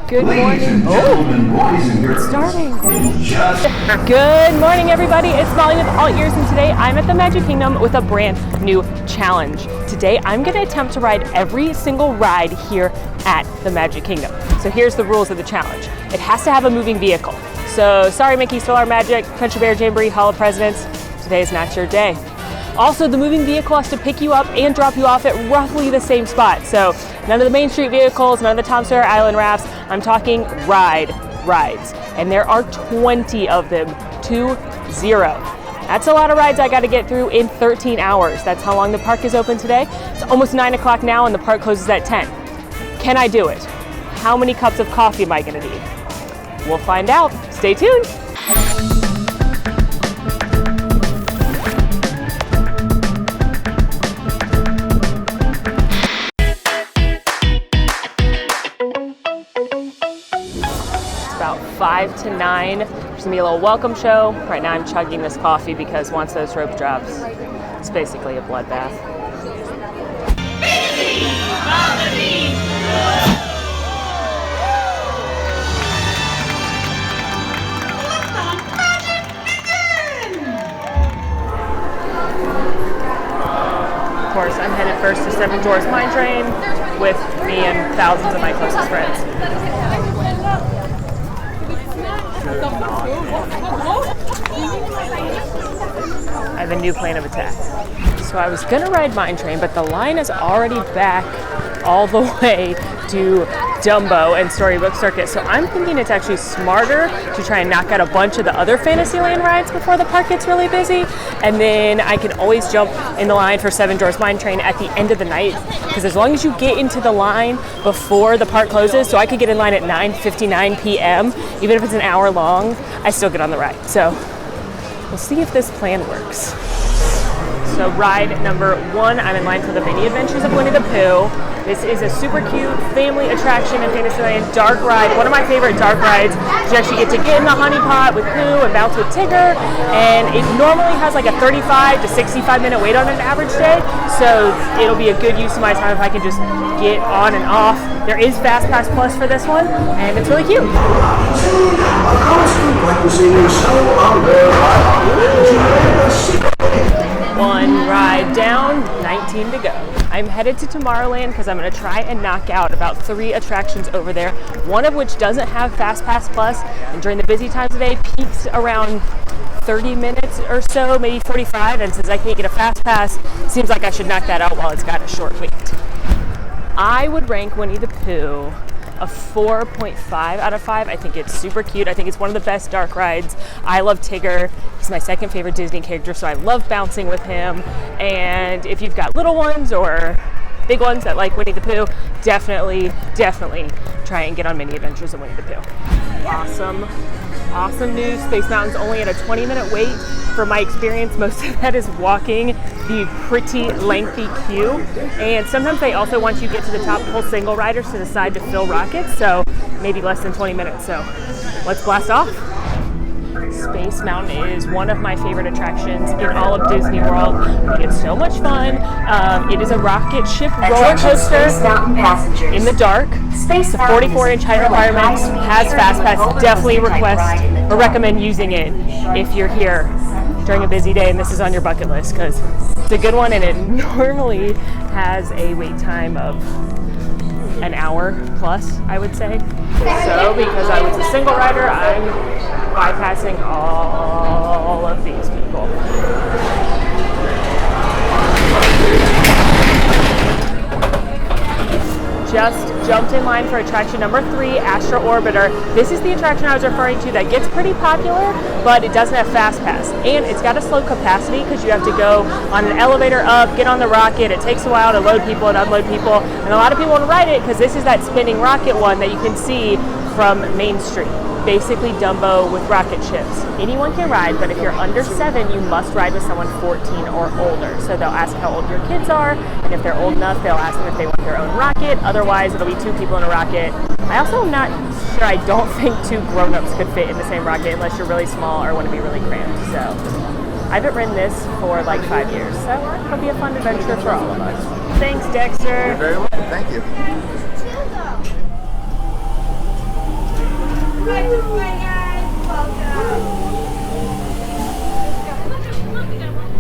Good morning. It's starting. Good morning, everybody. It's Molly with AllEars, and today I'm at the Magic Kingdom with a brand new challenge. Today, I'm going to attempt to ride every single ride here at the Magic Kingdom. So here's the rules of the challenge. It has to have a moving vehicle. So sorry, Mickey, Stellar Magic, Country Bear Jamboree, Hall of Presidents. Today is not your day. Also, the moving vehicle has to pick you up and drop you off at roughly the same spot. So none of the Main Street vehicles, none of the Tom Sawyer Island rafts. I'm talking rides. And there are 20 of them, 20. That's a lot of rides I got to get through in 13 hours. That's how long the park is open today. It's almost 9 o'clock now and the park closes at 10. Can I do it? How many cups of coffee am I going to need? We'll find out. Stay tuned. About 5 to 9. There's gonna be a little welcome show. Right now I'm chugging this coffee because once those rope drops, it's basically a bloodbath. Of course, I'm headed first to Seven Dwarfs Mine Train with me and thousands of my closest friends. I have a new plan of attack. So I was gonna ride Mine Train, but the line is already back all the way to Dumbo and Storybook Circuit. So I'm thinking it's actually smarter to try and knock out a bunch of the other Fantasyland rides before the park gets really busy. And then I can always jump in the line for Seven Dwarfs Mine Train at the end of the night. Because as long as you get into the line before the park closes, so I could get in line at 9:59 p.m., even if it's an hour long, I still get on the ride. So we'll see if this plan works. So ride number 1, I'm in line for the Mini Adventures of Winnie the Pooh. This is a super cute family attraction in Fantasyland, dark ride. One of my favorite dark rides. You actually get to get in the honey pot with Pooh and bounce with Tigger. And it normally has like a 35 to 65 minute wait on an average day. So it'll be a good use of my time if I can just get on and off. There is Fast Pass Plus for this one, and it's really cute. One ride down, 19 to go. I'm headed to Tomorrowland because I'm going to try and knock out about 3 attractions over there, one of which doesn't have Fast Pass Plus, and during the busy times of the day peaks around 30 minutes or so, maybe 45, and since I can't get a Fast Pass, it seems like I should knock that out while it's got a short wait. I would rank Winnie the Pooh a 4.5 out of 5. I think it's super cute. I think it's one of the best dark rides. I love Tigger. He's my second favorite Disney character, so I love bouncing with him. And if you've got little ones or big ones that like Winnie the Pooh, definitely try and get on Mini Adventures of Winnie the Pooh. Awesome news. Space Mountain's only at a 20-minute wait. For my experience, most of that is walking the pretty lengthy queue. And sometimes they also want you to get to the top, pull single riders to the side to fill rockets, so maybe less than 20 minutes. So let's blast off. Space Mountain is one of my favorite attractions in all of Disney World. I think it's so much fun. It is a rocket ship roller coaster in the dark. It's a 44-inch height requirement, has Fast Pass. Definitely request or recommend using it if you're here during a busy day and this is on your bucket list, because it's a good one and it normally has a wait time of an hour plus, I would say. So because I was a single rider, I'm bypassing all of these people. Just jumped in line for attraction number 3, Astro Orbiter. This is the attraction I was referring to that gets pretty popular, but it doesn't have Fast Pass. And it's got a slow capacity because you have to go on an elevator up, get on the rocket. It takes a while to load people and unload people. And a lot of people want to ride it because this is that spinning rocket one that you can see from Main Street. Basically Dumbo with rocket ships. Anyone can ride, but if you're under 7, you must ride with someone 14 or older. So they'll ask how old your kids are, and if they're old enough, they'll ask them if they want their own rocket. Otherwise, it'll be 2 people in a rocket. I also am not sure, I don't think 2 grown-ups could fit in the same rocket unless you're really small or want to be really cramped. So I haven't ridden this for like 5 years, so it'll be a fun adventure for all of us. Thanks, Dexter. You're very welcome. Thank you.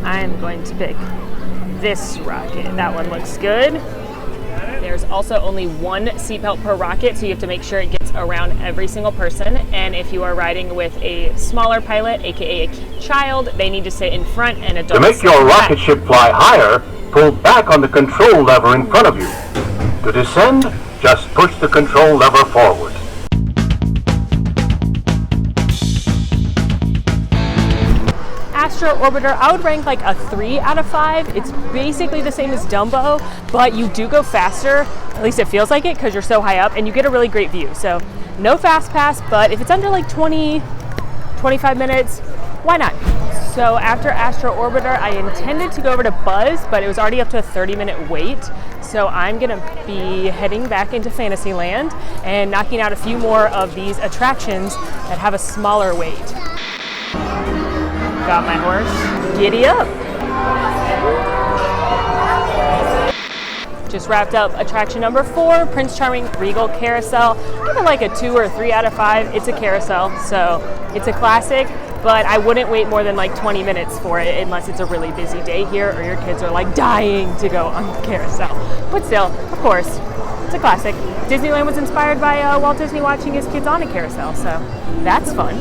I'm going to pick this rocket. That one looks good. There's also only one seatbelt per rocket, so you have to make sure it gets around every single person. And if you are riding with a smaller pilot, aka a child, they need to sit in front and adults. To make your rocket ship fly higher, pull back on the control lever in front of you. To descend, just push the control lever forward. Astro Orbiter, I would rank like a 3 out of 5. It's basically the same as Dumbo, but you do go faster, at least it feels like it, because you're so high up, and you get a really great view. So no fast pass, but if it's under like 20, 25 minutes, why not? So after Astro Orbiter, I intended to go over to Buzz, but it was already up to a 30-minute wait. So I'm gonna be heading back into Fantasyland and knocking out a few more of these attractions that have a smaller wait. Got my horse. Giddy up. Just wrapped up attraction number 4, Prince Charming Regal Carousel. I'm like a 2 or 3 out of 5. It's a carousel, so it's a classic, but I wouldn't wait more than like 20 minutes for it unless it's a really busy day here or your kids are like dying to go on the carousel. But still, of course, it's a classic. Disneyland was inspired by Walt Disney watching his kids on a carousel, so that's fun.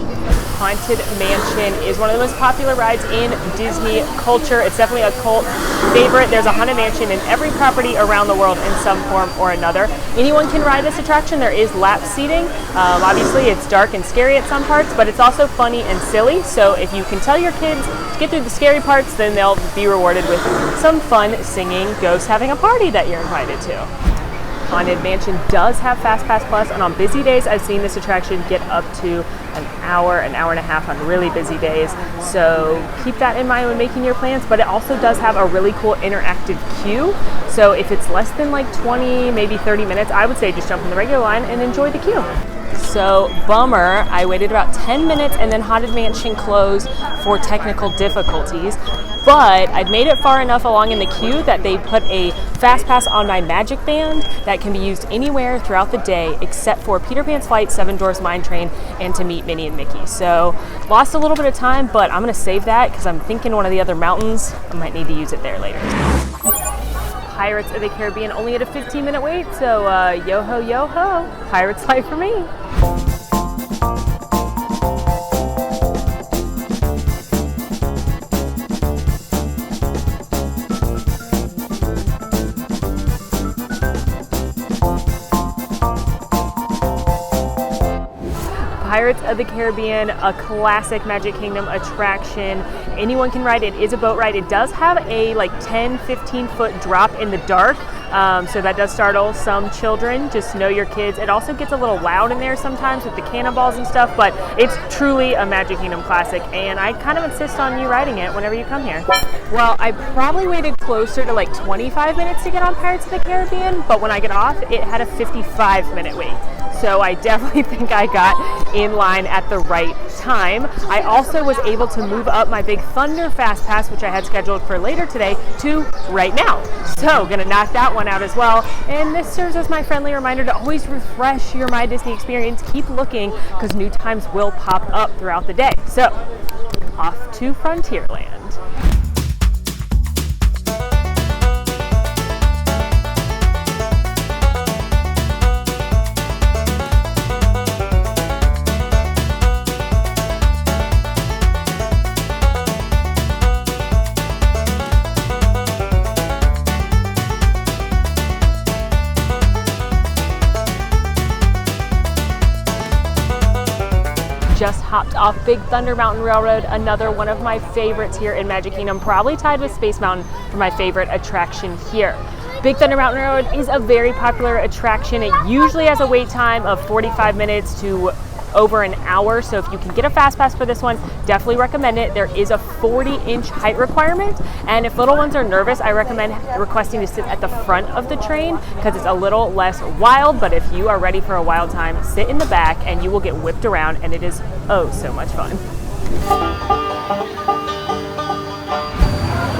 Haunted Mansion is one of the most popular rides in Disney culture. It's definitely a cult favorite. There's a Haunted Mansion in every property around the world in some form or another. Anyone can ride this attraction. There is lap seating. Obviously, it's dark and scary at some parts, but it's also funny and silly. So if you can tell your kids to get through the scary parts, then they'll be rewarded with some fun singing ghosts having a party that you're invited to. Haunted Mansion does have Fast Pass Plus, and on busy days I've seen this attraction get up to an hour and a half on really busy days. So keep that in mind when making your plans, but it also does have a really cool interactive queue. So if it's less than like 20, maybe 30 minutes, I would say just jump in the regular line and enjoy the queue. So bummer, I waited about 10 minutes and then Haunted Mansion closed for technical difficulties. But I'd made it far enough along in the queue that they put a Fast Pass on my Magic Band that can be used anywhere throughout the day except for Peter Pan's Flight, Seven Dwarfs Mine Train, and to meet Minnie and Mickey. So lost a little bit of time, but I'm gonna save that because I'm thinking one of the other mountains, I might need to use it there later. Pirates of the Caribbean only had a 15-minute wait, so yo-ho, yo-ho, Pirates Life for me. Pirates of the Caribbean, a classic Magic Kingdom attraction. Anyone can ride it. It is a boat ride. It does have a like 10-15 foot drop in the dark, so that does startle some children. Just know your kids. It also gets a little loud in there sometimes with the cannonballs and stuff, but it's truly a Magic Kingdom classic, and I kind of insist on you riding it whenever you come here. Well, I probably waited closer to like 25 minutes to get on Pirates of the Caribbean, but when I get off, it had a 55-minute wait. So I definitely think I got in line at the right time. I also was able to move up my Big Thunder Fast Pass, which I had scheduled for later today, to right now. So gonna knock that one out as well. And this serves as my friendly reminder to always refresh your My Disney experience. Keep looking, because new times will pop up throughout the day. So off to Frontierland. Just hopped off Big Thunder Mountain Railroad, another one of my favorites here in Magic Kingdom, probably tied with Space Mountain for my favorite attraction here. Big Thunder Mountain Railroad is a very popular attraction. It usually has a wait time of 45 minutes to over an hour, so if you can get a Fast Pass for this one, definitely recommend it. There is a 40-inch height requirement, and if little ones are nervous, I recommend requesting to sit at the front of the train because it's a little less wild, but if you are ready for a wild time, sit in the back and you will get whipped around, and it is oh so much fun.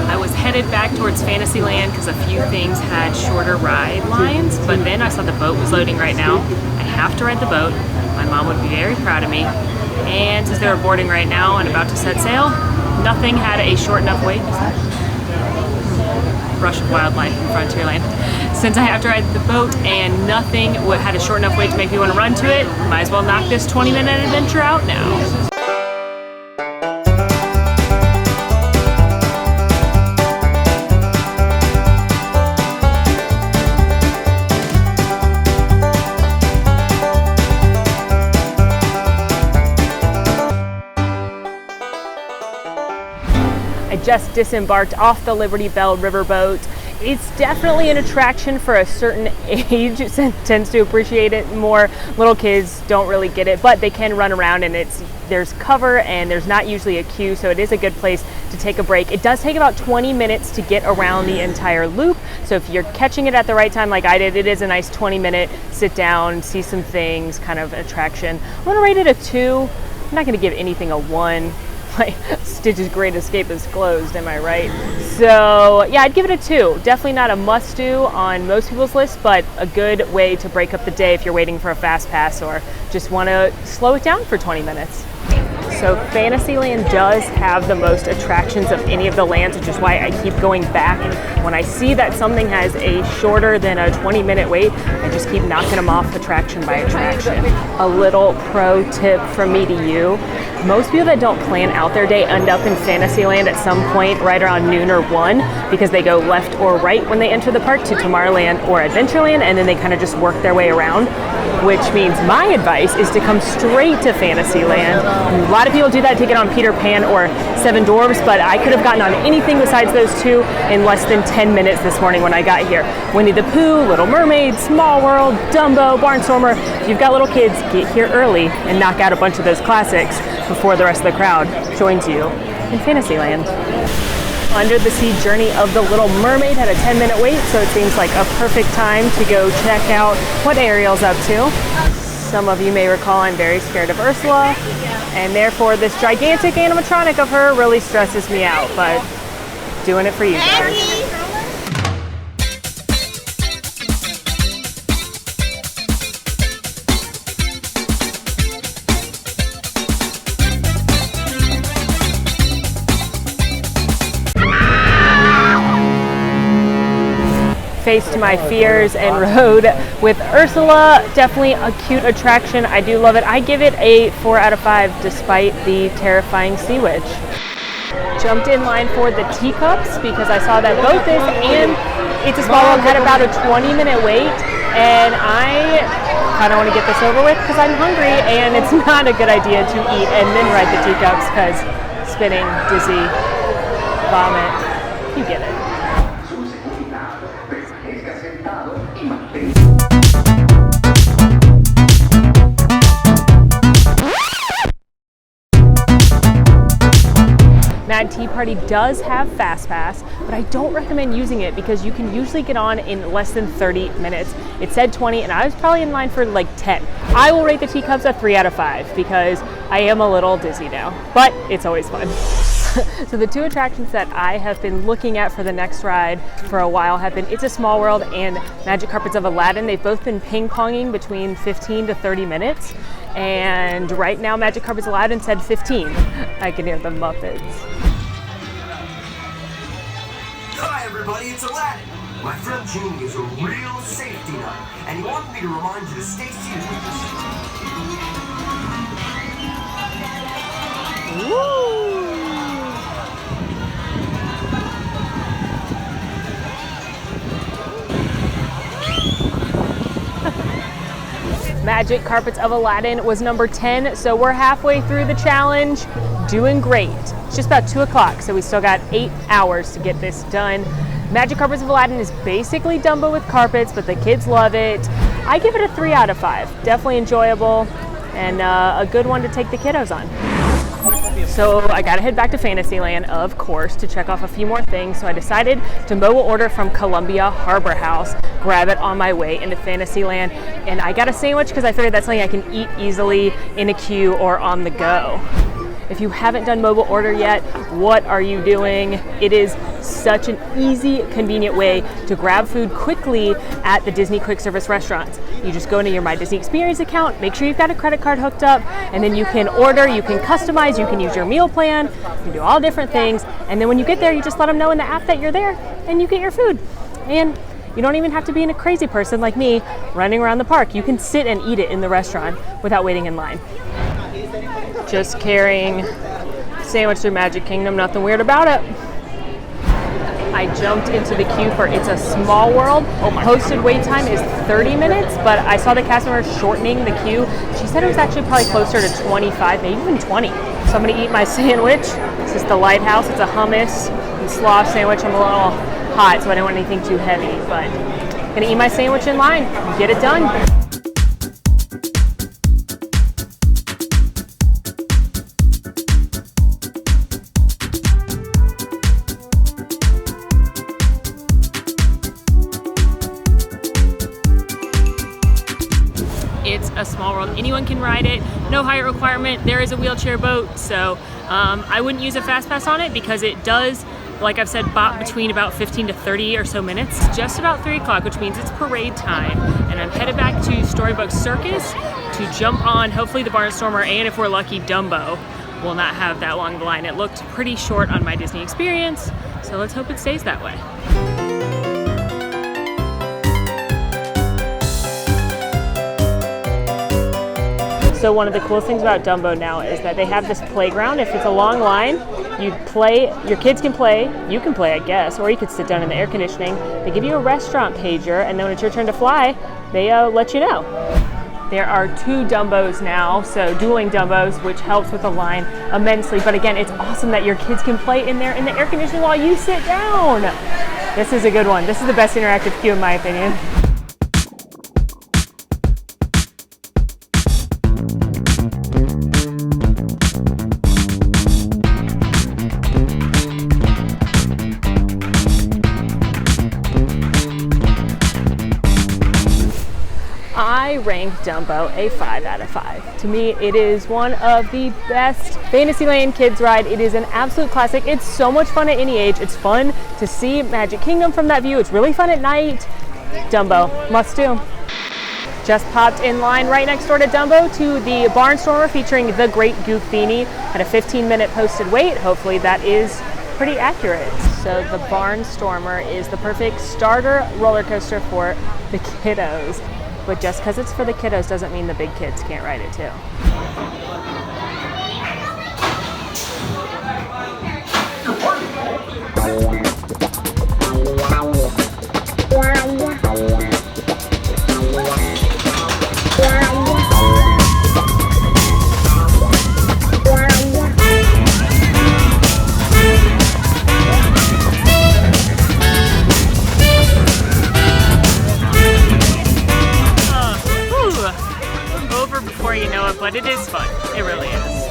I was headed back towards Fantasyland because a few things had shorter ride lines, but then I saw the boat was loading right now. I have to ride the boat. My mom would be very proud of me. And since they were boarding right now and about to set sail, nothing had a short enough wait. Is that? Rush of wildlife in Frontierland. Since I have to ride the boat and nothing had a short enough wait to make me want to run to it, might as well knock this 20-minute adventure out now. Just disembarked off the Liberty Bell Riverboat. It's definitely an attraction for a certain age. It tends to appreciate it more. Little kids don't really get it, but they can run around, and there's cover and there's not usually a queue, so it is a good place to take a break. It does take about 20 minutes to get around the entire loop, so if you're catching it at the right time like I did, it is a nice 20-minute sit down, see some things kind of attraction. I'm gonna rate it a 2. I'm not gonna give anything a 1. Like Stitch's Great Escape is closed, am I right? So yeah, I'd give it a 2. Definitely not a must-do on most people's list, but a good way to break up the day if you're waiting for a fast pass or just want to slow it down for 20 minutes. So Fantasyland does have the most attractions of any of the lands, which is why I keep going back. When I see that something has a shorter than a 20-minute wait, I just keep knocking them off attraction by attraction. A little pro tip from me to you. Most people that don't plan out their day end up in Fantasyland at some point right around noon or 1 because they go left or right when they enter the park to Tomorrowland or Adventureland, and then they kind of just work their way around, which means my advice is to come straight to Fantasyland. A lot of people do that to get on Peter Pan or Seven Dwarfs, but I could have gotten on anything besides those two in less than 10 minutes this morning when I got here. Winnie the Pooh, Little Mermaid, Small World, Dumbo, Barnstormer. If you've got little kids, get here early and knock out a bunch of those classics before the rest of the crowd joins you in Fantasyland. Under the Sea Journey of the Little Mermaid had a 10-minute wait, so it seems like a perfect time to go check out what Ariel's up to. Some of you may recall I'm very scared of Ursula, and therefore this gigantic animatronic of her really stresses me out, but doing it for you guys. Faced my fears and rode with Ursula. Definitely a cute attraction. I do love it. I give it a 4 out of 5 despite the terrifying sea witch. Jumped in line for the teacups because I saw that both this and It's a Small World had about a 20-minute wait, and I kind of want to get this over with because I'm hungry, and it's not a good idea to eat and then ride the teacups because spinning, dizzy, vomit, you get it. Mad Tea Party does have Fast Pass, but I don't recommend using it because you can usually get on in less than 30 minutes. It said 20 and I was probably in line for like 10. I will rate the teacups a 3 out of 5 because I am a little dizzy now, but it's always fun. So the two attractions that I have been looking at for the next ride for a while have been It's a Small World and Magic Carpets of Aladdin. They've both been ping-ponging between 15 to 30 minutes. And right now Magic Carpets Aladdin said 15. I can hear the Muppets. Hi everybody, it's Aladdin. My friend Genie is a real safety nut, and he wanted me to remind you to stay seated with us. Woo! Magic Carpets of Aladdin was number 10, so we're halfway through the challenge, doing great. It's just about 2 o'clock, so we still got 8 hours to get this done. Magic Carpets of Aladdin is basically Dumbo with carpets, but the kids love it. I give it a 3 out of 5. Definitely enjoyable and a good one to take the kiddos on. So I gotta head back to Fantasyland, of course, to check off a few more things. So I decided to mobile order from Columbia Harbor House, grab it on my way into Fantasyland. And I got a sandwich because I figured that's something I can eat easily in a queue or on the go. If you haven't done mobile order yet, what are you doing? It is such an easy, convenient way to grab food quickly at the Disney quick service restaurants. You just go into your My Disney Experience account, make sure you've got a credit card hooked up, and then you can order, you can customize, you can use your meal plan, you can do all different things. And then when you get there, you just let them know in the app that you're there and you get your food. And you don't even have to be a crazy person like me running around the park. You can sit and eat it in the restaurant without waiting in line. Just carrying sandwich through Magic Kingdom, nothing weird about it. I jumped into the queue for It's a Small World. Posted wait time is 30 minutes, but I saw the cast member shortening the queue. She said it was actually probably closer to 25, maybe even 20. So I'm gonna eat my sandwich. This is the Lighthouse. It's a hummus and slaw sandwich. I'm a little hot, so I don't want anything too heavy, but I'm gonna eat my sandwich in line, get it done. It's a Small World. Anyone can ride it. No height requirement. There is a wheelchair boat, so I wouldn't use a fast pass on it because it does, like I've said, bop between about 15 to 30 or so minutes. It's just about 3 o'clock, which means it's parade time, and I'm headed back to Storybook Circus to jump on hopefully the Barnstormer, and if we're lucky, Dumbo will not have that long of a line. It looked pretty short on My Disney Experience, so let's hope it stays that way. So one of the coolest things about Dumbo now is that they have this playground. If it's a long line, you play, your kids can play, you can play, I guess, or you could sit down in the air conditioning. They give you a restaurant pager, and then when it's your turn to fly, they let you know. There are 2 Dumbos now, so dueling Dumbos, which helps with the line immensely. But again, it's awesome that your kids can play in there in the air conditioning while you sit down. This is a good one. This is the best interactive queue in my opinion. I rank Dumbo a 5 out of 5. To me, it is one of the best Fantasyland kids ride. It is an absolute classic. It's so much fun at any age. It's fun to see Magic Kingdom from that view. It's really fun at night. Dumbo, must do. Just popped in line right next door to Dumbo to the Barnstormer featuring the Great Goofini at a 15-minute posted wait. Hopefully that is pretty accurate. So the Barnstormer is the perfect starter roller coaster for the kiddos. But just because it's for the kiddos doesn't mean the big kids can't ride it too. You know it, but it is fun. It really is.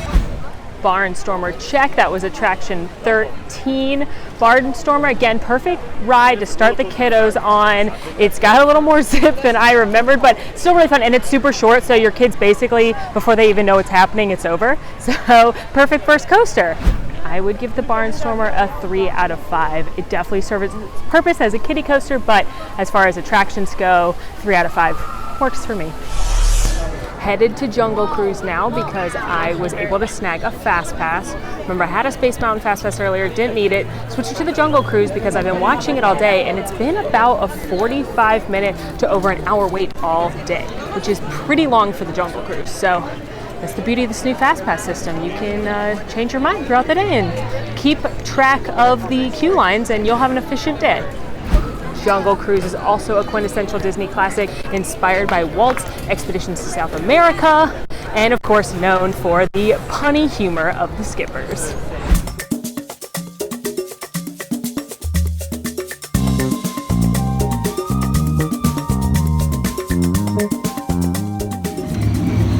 Barnstormer check. That was attraction 13. Barnstormer, again, perfect ride to start the kiddos on. It's got a little more zip than I remembered, but still really fun, and it's super short, so your kids basically, before they even know what's happening, it's over. So perfect first coaster. I would give the Barnstormer a 3 out of 5. It definitely serves its purpose as a kiddie coaster, but as far as attractions go, 3 out of 5 works for me. Headed to Jungle Cruise now because I was able to snag a fast pass. Remember, I had a Space Mountain fast pass earlier, didn't need it. Switched to the Jungle Cruise because I've been watching it all day, and it's been about a 45-minute to over an hour wait all day, which is pretty long for the Jungle Cruise. So that's the beauty of this new fast pass system. You can change your mind throughout the day and keep track of the queue lines, and you'll have an efficient day. Jungle Cruise is also a quintessential Disney classic inspired by Walt's expeditions to South America, and of course known for the punny humor of the skippers.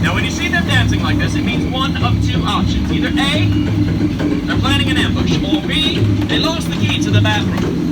Now when you see them dancing like this, it means one of 2 options. Either A, they're planning an ambush, or B, they lost the key to the bathroom.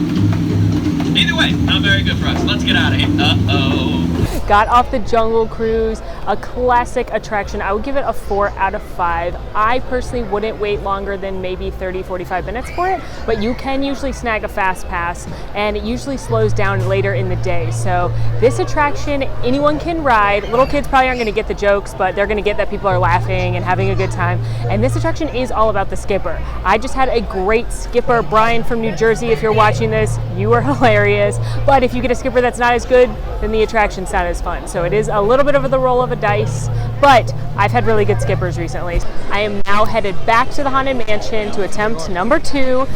Either way, not very good for us. Let's get out of here. Uh-oh. Got off the Jungle Cruise. a classic attraction. I would give it a 4 out of 5. I personally wouldn't wait longer than maybe 30-45 minutes for it, but you can usually snag a fast pass, and it usually slows down later in the day. So this attraction, anyone can ride. Little kids probably aren't going to get the jokes, but they're going to get that people are laughing and having a good time. And this attraction is all about the skipper. I just had a great skipper. Brian from New Jersey, if you're watching this, you are hilarious. But if you get a skipper that's not as good, then the attraction's not as fun. So it is a little bit of the roll of a dice, but I've had really good skippers recently. I am now headed back to the Haunted Mansion to attempt number 2.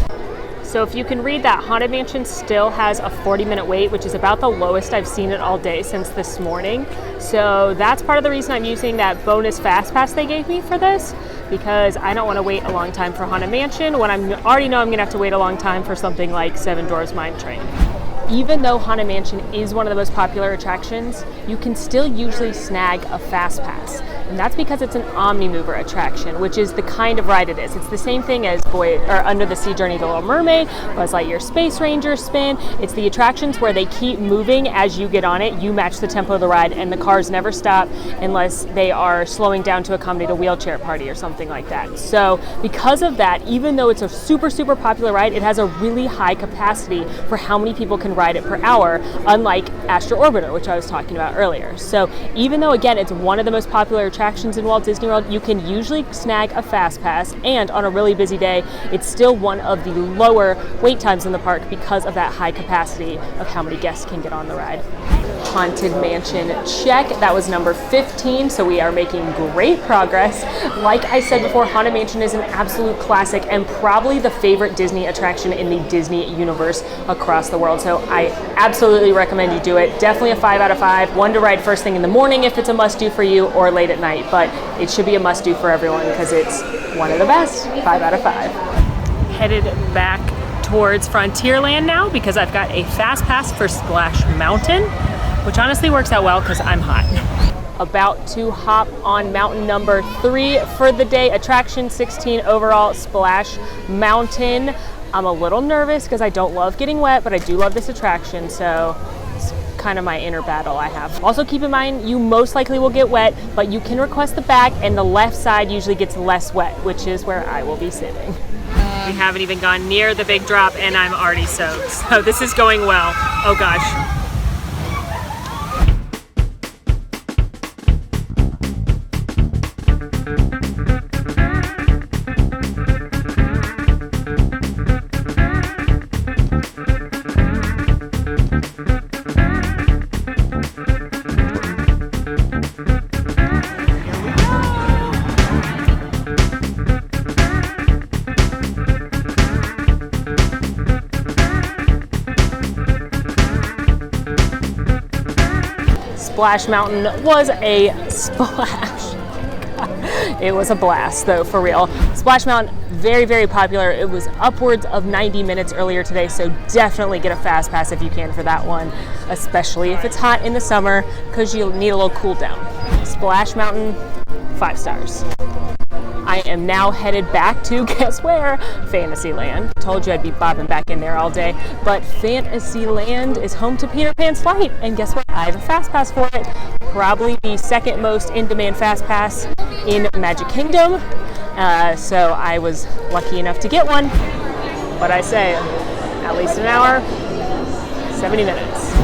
So if you can read that, Haunted Mansion still has a 40-minute wait, which is about the lowest I've seen it all day since this morning. So that's part of the reason I'm using that bonus fast pass they gave me for this, because I don't want to wait a long time for Haunted Mansion when I already know I'm going to have to wait a long time for something like Seven Dwarfs Mine Train. Even though Haunted Mansion is one of the most popular attractions, you can still usually snag a fast pass. And that's because it's an Omni-Mover attraction, which is the kind of ride it is. It's the same thing as Under the Sea Journey, The Little Mermaid, Buzz Lightyear Space Ranger Spin. It's the attractions where they keep moving as you get on it. You match the tempo of the ride, and the cars never stop unless they are slowing down to accommodate a wheelchair party or something like that. So because of that, even though it's a super, super popular ride, it has a really high capacity for how many people can ride it per hour, unlike Astro Orbiter, which I was talking about earlier. So even though, again, it's one of the most popular attractions in Walt Disney World, you can usually snag a fast pass, and on a really busy day, it's still one of the lower wait times in the park because of that high capacity of how many guests can get on the ride. Haunted Mansion check. That was number 15, so we are making great progress. Like I said before, Haunted Mansion is an absolute classic and probably the favorite Disney attraction in the Disney universe across the world. So I absolutely recommend you do it. Definitely a 5 out of 5. One to ride first thing in the morning if it's a must-do for you, or late at night, but it should be a must-do for everyone because it's one of the best. 5 out of 5. Headed back towards Frontierland now because I've got a fast pass for Splash Mountain, which honestly works out well because I'm hot. About to hop on mountain number 3 for the day. Attraction 16 overall, Splash Mountain. I'm a little nervous because I don't love getting wet, but I do love this attraction, so it's kind of my inner battle I have. Also keep in mind, you most likely will get wet, but you can request the back, and the left side usually gets less wet, which is where I will be sitting. We haven't even gone near the big drop, and I'm already soaked, so this is going well. Oh gosh. Splash Mountain was a splash. It was a blast though, for real. Splash Mountain, very, very popular. It was upwards of 90 minutes earlier today, so definitely get a fast pass if you can for that one, especially if it's hot in the summer because you'll need a little cool down. Splash Mountain, 5 stars. I am now headed back to, guess where? Fantasyland. Told you I'd be bobbing back in there all day, but Fantasyland is home to Peter Pan's Flight, and guess what? I have a fast pass for it. Probably the second most in-demand fast pass in Magic Kingdom, so I was lucky enough to get one, but I say at least an hour, 70 minutes.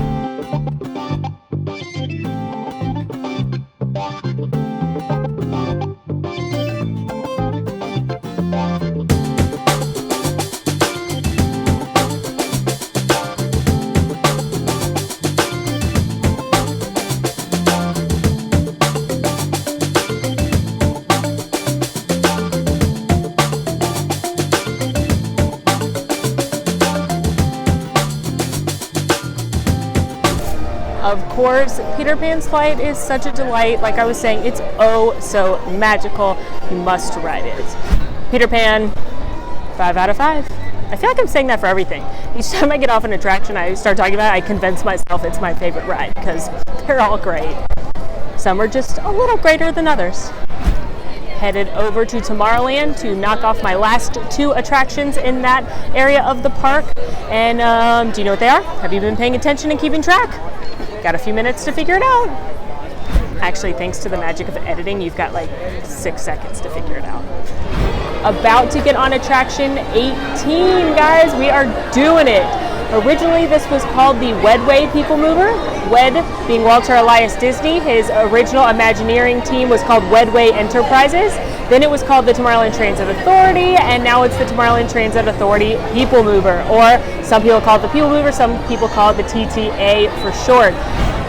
Of course, Peter Pan's Flight is such a delight. Like I was saying, it's oh so magical. You must ride it. Peter Pan, 5 out of 5. I feel like I'm saying that for everything. Each time I get off an attraction I start talking about it, I convince myself it's my favorite ride because they're all great. Some are just a little greater than others. Headed over to Tomorrowland to knock off my last 2 attractions in that area of the park. And do you know what they are? Have you been paying attention and keeping track? Got a few minutes to figure it out. Actually, thanks to the magic of editing, you've got like 6 seconds to figure it out. About to get on attraction 18, guys. We are doing it. Originally, this was called the Wedway People Mover. Wed being Walter Elias Disney. His original Imagineering team was called Wedway Enterprises. Then it was called the Tomorrowland Transit Authority, and now it's the Tomorrowland Transit Authority People Mover, or some people call it the People Mover, some people call it the TTA for short.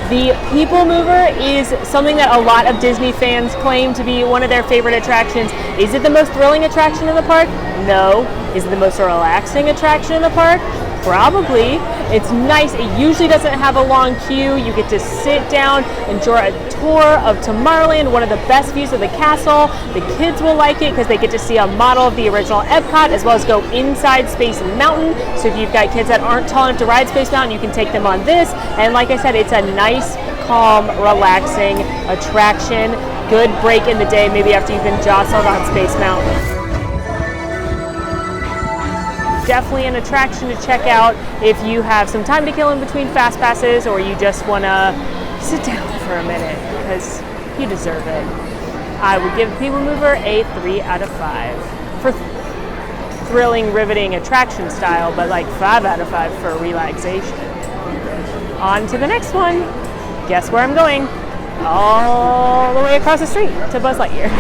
The People Mover is something that a lot of Disney fans claim to be one of their favorite attractions. Is it the most thrilling attraction in the park? No. Is it the most relaxing attraction in the park? Probably. It's nice. It usually doesn't have a long queue. You get to sit down, enjoy a tour of Tomorrowland, one of the best views of the castle. The kids will like it because they get to see a model of the original Epcot, as well as go inside Space Mountain. So if you've got kids that aren't tall enough to ride Space Mountain, you can take them on this. And like I said, it's a nice, calm, relaxing attraction. Good break in the day, maybe after you've been jostled on Space Mountain. Definitely an attraction to check out if you have some time to kill in between fast passes, or you just want to sit down for a minute, because you deserve it. I would give People Mover a 3 out of 5 for thrilling, riveting attraction style, but like 5 out of 5 for relaxation. On to the next one. Guess where I'm going? All the way across the street to Buzz Lightyear.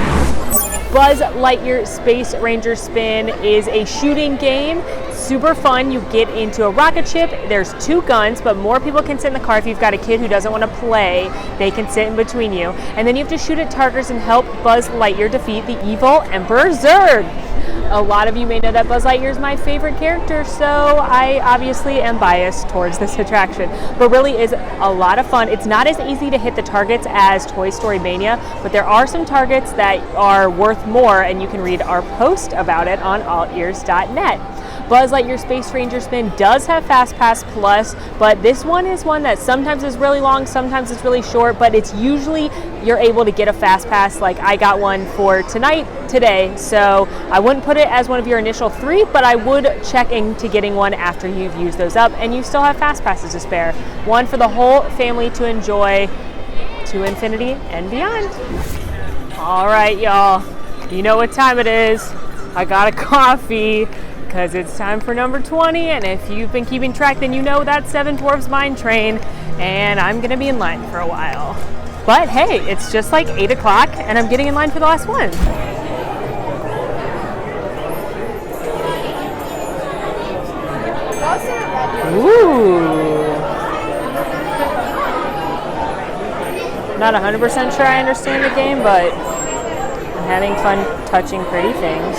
Buzz Lightyear Space Ranger Spin is a shooting game. Super fun. You get into a rocket ship. There's 2 guns, but more people can sit in the car. If you've got a kid who doesn't want to play, they can sit in between you. And then you have to shoot at targets and help Buzz Lightyear defeat the evil Emperor Zurg. A lot of you may know that Buzz Lightyear is my favorite character, so I obviously am biased towards this attraction, but really is a lot of fun. It's not as easy to hit the targets as Toy Story Mania, but there are some targets that are worth more, and you can read our post about it on AllEars.net. Buzz Lightyear Space Ranger Spin does have Fast Pass Plus, but this one is one that sometimes is really long, sometimes it's really short, but it's usually you're able to get a Fast Pass. Like I got one for today, so I wouldn't put it as one of your initial 3, but I would check into getting one after you've used those up, and you still have Fast Passes to spare. One for the whole family to enjoy to infinity and beyond. All right, y'all, you know what time it is. I got a coffee, because it's time for number 20, and if you've been keeping track, then you know that's Seven Dwarfs Mine Train, and I'm gonna be in line for a while. But hey, it's just like 8 o'clock, and I'm getting in line for the last one. Ooh. Not 100% sure I understand the game, but I'm having fun touching pretty things.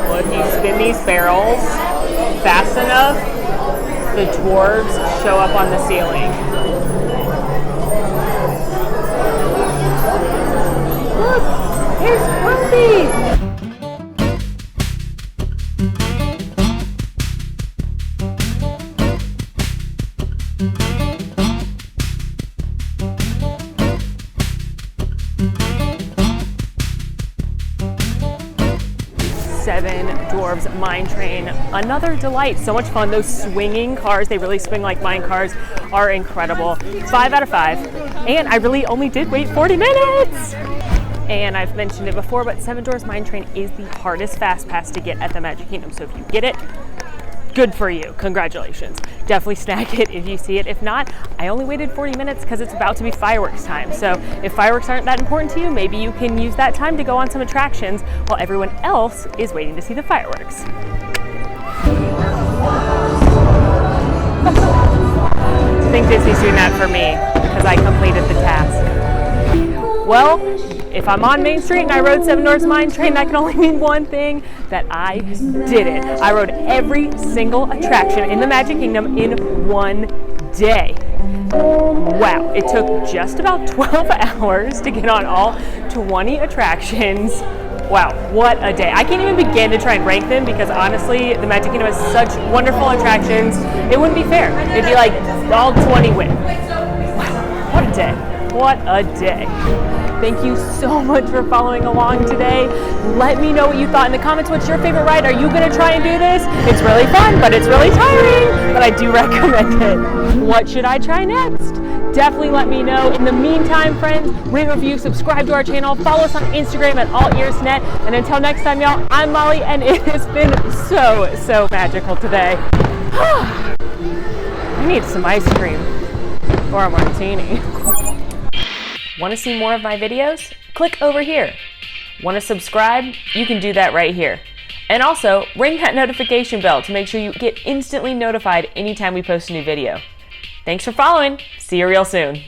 Well, if you spin these barrels fast enough, the dwarves show up on the ceiling. Look, there's Grumpy! 7 Dwarfs Mine Train. Another delight. So much fun. Those swinging cars, they really swing like mine cars, are incredible. 5 out of 5. And I really only did wait 40 minutes! And I've mentioned it before, but 7 Dwarfs Mine Train is the hardest Fast Pass to get at the Magic Kingdom. So if you get it, good for you. Congratulations. Definitely snag it if you see it. If not, I only waited 40 minutes because it's about to be fireworks time. So if fireworks aren't that important to you, maybe you can use that time to go on some attractions while everyone else is waiting to see the fireworks. I think Disney's doing that for me because I completed the task. Well, if I'm on Main Street and I rode 7 Dwarfs Mine Train, that can only mean one thing, that I did it. I rode every single attraction in the Magic Kingdom in one day. Wow, it took just about 12 hours to get on all 20 attractions. Wow, what a day. I can't even begin to try and rank them because honestly, the Magic Kingdom has such wonderful attractions. It wouldn't be fair. It'd be like all 20 win. Wow, what a day. What a day. Thank you so much for following along today. Let me know what you thought in the comments. What's your favorite ride? Are you gonna try and do this? It's really fun, but it's really tiring, but I do recommend it. What should I try next? Definitely let me know. In the meantime, friends, rate, review, subscribe to our channel, follow us on Instagram at AllEars.net, and until next time, y'all, I'm Molly, and it has been so magical today. I need some ice cream or a martini. Want to see more of my videos? Click over here. Want to subscribe? You can do that right here. And also, ring that notification bell to make sure you get instantly notified anytime we post a new video. Thanks for following. See you real soon.